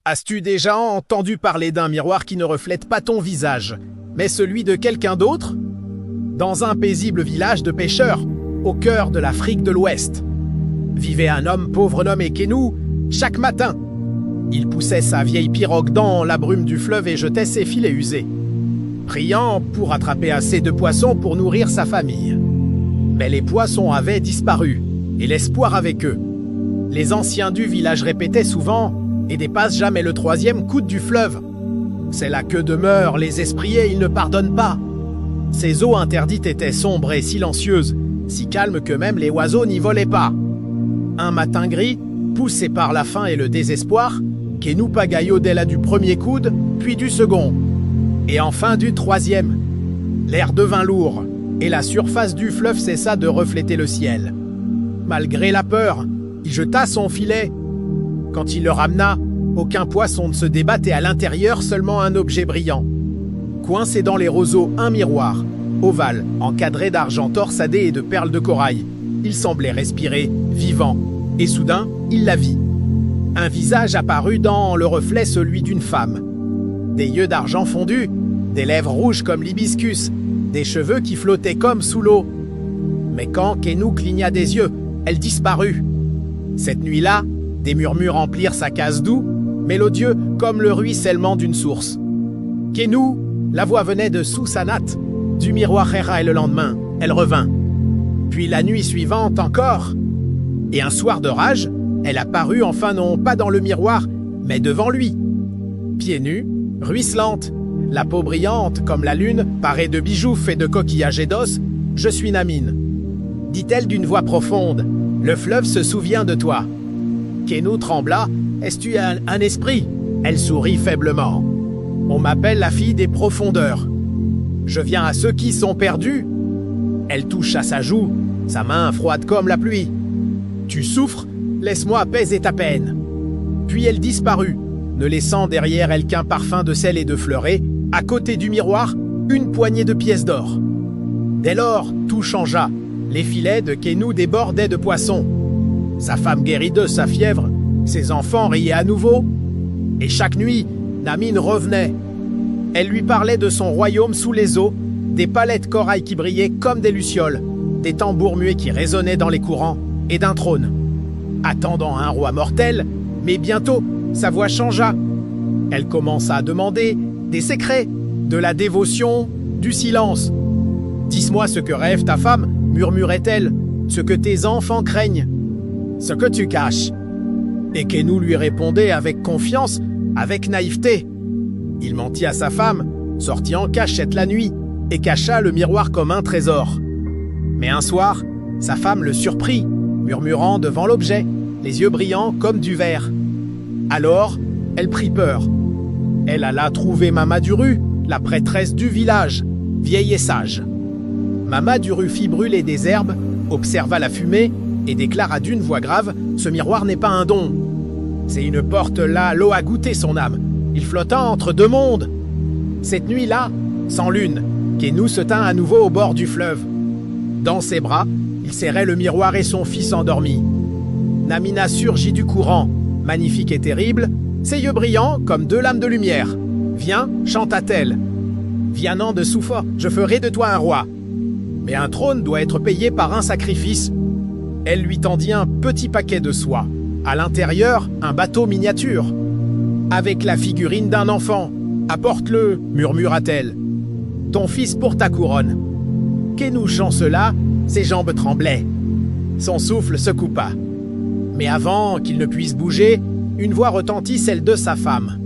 As-tu déjà entendu parler d'un miroir qui ne reflète pas ton visage, mais celui de quelqu'un d'autre? Dans un paisible village de pêcheurs, au cœur de l'Afrique de l'Ouest, vivait un homme pauvre nommé Kenou. Chaque matin, il poussait sa vieille pirogue dans la brume du fleuve et jetait ses filets usés, priant pour attraper assez de poissons pour nourrir sa famille. Mais les poissons avaient disparu, et l'espoir avec eux. Les anciens du village répétaient souvent et dépassent jamais le 3e coude du fleuve. C'est là que demeurent les esprits et ils ne pardonnent pas. Ces eaux interdites étaient sombres et silencieuses, si calmes que même les oiseaux n'y volaient pas. Un matin gris, poussé par la faim et le désespoir, Kenou pagaillodait du 1er coude, puis du 2nd, et enfin du 3e. L'air devint lourd, et la surface du fleuve cessa de refléter le ciel. Malgré la peur, il jeta son filet. Quand il le ramena, aucun poisson ne se débattait à l'intérieur, seulement un objet brillant. Coincé dans les roseaux, un miroir, ovale, encadré d'argent torsadé et de perles de corail. Il semblait respirer, vivant, et soudain, il la vit. Un visage apparut dans le reflet, celui d'une femme. Des yeux d'argent fondu, des lèvres rouges comme l'hibiscus, des cheveux qui flottaient comme sous l'eau. Mais quand Kenou cligna des yeux, elle disparut. Cette nuit-là, des murmures remplirent sa case doux, mélodieux comme le ruissellement d'une source. Kenou, la voix venait de sous sa natte, du miroir erra et le lendemain, elle revint. Puis la nuit suivante encore. Et un soir de rage, elle apparut enfin non pas dans le miroir, mais devant lui. Pieds nus, ruisselante, la peau brillante comme la lune, parée de bijoux faits de coquillages et d'os, « Je suis Namine », dit-elle d'une voix profonde, « Le fleuve se souvient de toi. » Kenou trembla. « Es-tu un esprit ?» Elle sourit faiblement. « On m'appelle la fille des profondeurs. Je viens à ceux qui sont perdus. » Elle toucha sa joue, sa main froide comme la pluie. « Tu souffres? Laisse-moi apaiser ta peine. » Puis elle disparut, ne laissant derrière elle qu'un parfum de sel et de fleurets, à côté du miroir, une poignée de pièces d'or. Dès lors, tout changea. Les filets de Kenou débordaient de poissons. Sa femme guérit de sa fièvre, ses enfants riaient à nouveau, et chaque nuit, Namine revenait. Elle lui parlait de son royaume sous les eaux, des palais de corail qui brillaient comme des lucioles, des tambours muets qui résonnaient dans les courants, et d'un trône. Attendant un roi mortel, mais bientôt, sa voix changea. Elle commença à demander des secrets, de la dévotion, du silence. « Dis-moi ce que rêve ta femme, » murmurait-elle, « ce que tes enfants craignent, ce que tu caches. » Et Kenou lui répondait avec confiance, avec naïveté. Il mentit à sa femme, sortit en cachette la nuit, et cacha le miroir comme un trésor. Mais un soir, sa femme le surprit, murmurant devant l'objet, les yeux brillants comme du verre. Alors, elle prit peur. Elle alla trouver Mama Duru, la prêtresse du village, vieille et sage. Mama Duru fit brûler des herbes, observa la fumée et déclara d'une voix grave « Ce miroir n'est pas un don. C'est une porte là, l'eau a goûté son âme. Il flotta entre deux mondes. » Cette nuit-là, sans lune, Kenou se tint à nouveau au bord du fleuve. Dans ses bras, il serrait le miroir et son fils endormi. Namina surgit du courant, magnifique et terrible, ses yeux brillants comme deux lames de lumière. « Viens, chanta-t-elle. Vianant de Soufa, je ferai de toi un roi. Mais un trône doit être payé par un sacrifice. » Elle lui tendit un petit paquet de soie. À l'intérieur, un bateau miniature. Avec la figurine d'un enfant. « Apporte-le, murmura-t-elle. Ton fils pour ta couronne. » Kenou chancela, ses jambes tremblaient. Son souffle se coupa. Mais avant qu'il ne puisse bouger, une voix retentit, celle de sa femme.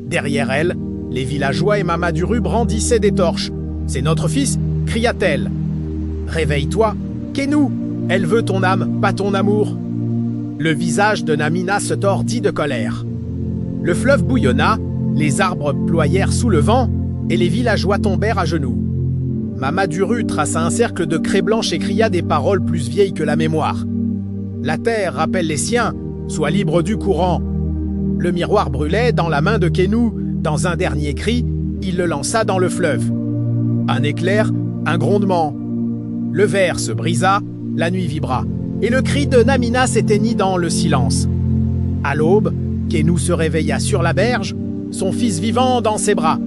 Derrière elle, les villageois et Mama Duru brandissaient des torches. « C'est notre fils !» cria-t-elle. « Réveille-toi, Kenou, elle veut ton âme, pas ton amour. » Le visage de Namina se tordit de colère. Le fleuve bouillonna, les arbres ployèrent sous le vent, et les villageois tombèrent à genoux. Mama Duru traça un cercle de craie blanche et cria des paroles plus vieilles que la mémoire. « La terre rappelle les siens, sois libre du courant. » Le miroir brûlait dans la main de Kenou. Dans un dernier cri, il le lança dans le fleuve. Un éclair, un grondement. Le verre se brisa, la nuit vibra, et le cri de Namina s'éteignit dans le silence. À l'aube, Quenu se réveilla sur la berge, son fils vivant dans ses bras.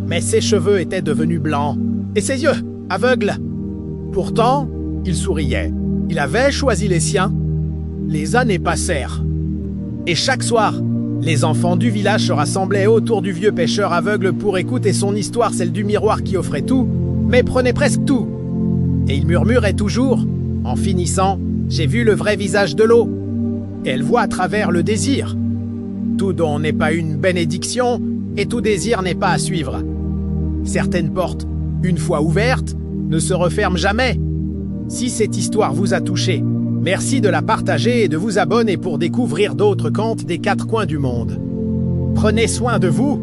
Mais ses cheveux étaient devenus blancs, et ses yeux aveugles. Pourtant, il souriait. Il avait choisi les siens. Les années passèrent. Et chaque soir, les enfants du village se rassemblaient autour du vieux pêcheur aveugle pour écouter son histoire, celle du miroir qui offrait tout, mais prenait presque tout. Et il murmurait toujours, en finissant, « J'ai vu le vrai visage de l'eau. » Et elle voit à travers le désir. Tout don n'est pas une bénédiction, et tout désir n'est pas à suivre. Certaines portes, une fois ouvertes, ne se referment jamais. Si cette histoire vous a touché, merci de la partager et de vous abonner pour découvrir d'autres contes des quatre coins du monde. Prenez soin de vous